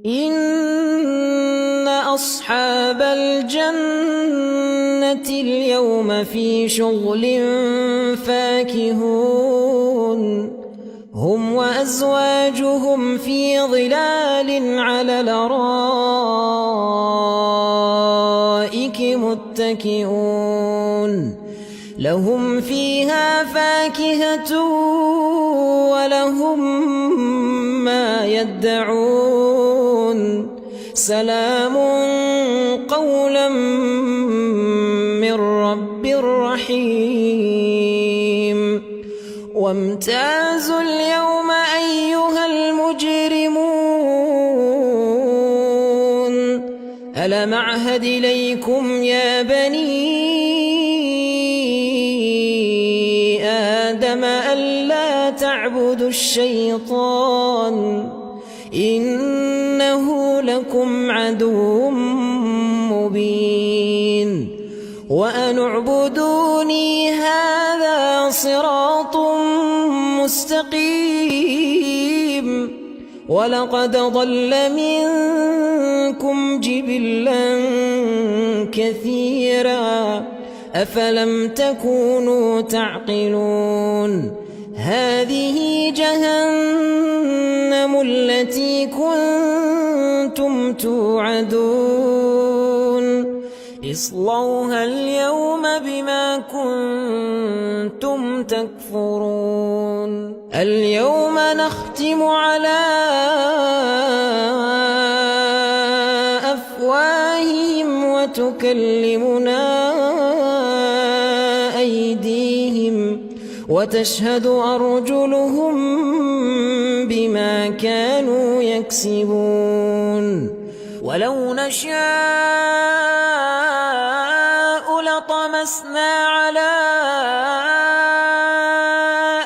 إن أصحاب الجنة اليوم في شغل فاكهون هم وأزواجهم في ظلال على الأرائك متكئون لهم فيها فاكهة ولهم ما يدعون سلام قولا من رب رحيم وامتازوا اليوم أيها المجرمون ألم أعهد إليكم يا بني آدم ألا تعبدوا الشيطان إنه لكم عدو مبين وأن اعبدوني هذا صراط مستقيم ولقد ضل منكم جبلا كثيرا أفلم تكونوا تعقلون هذه جهنم التي كنتم توعدون اصلوها اليوم بما كنتم تكفرون اليوم نختم على أفواههم وتكلمنا أيديهم وتشهد أرجلهم بما كانوا يكسبون ولو نشاء لطمسنا على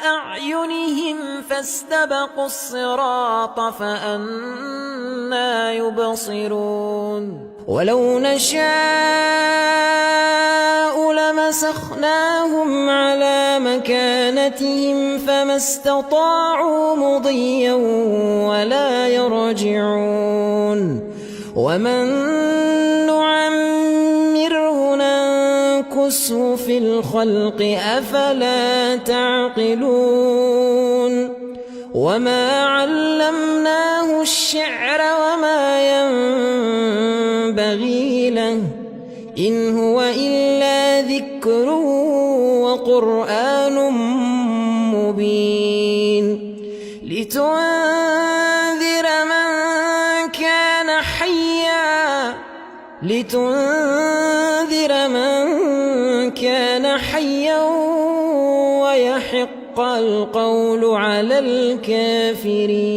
أعينهم فاستبقوا الصراط فأنى يبصرون ولو نشاء لمسخناهم على مكانتهم فما استطاعوا مضيا ولا يرجعون ومن نعمره ننكسه في الخلق أفلا تعقلون وما علمناه الشعر وما ينبغي له إن هو إلا ذكر وقرآن مبين لتنذر من كان حيا ويحق القول على الكافرين.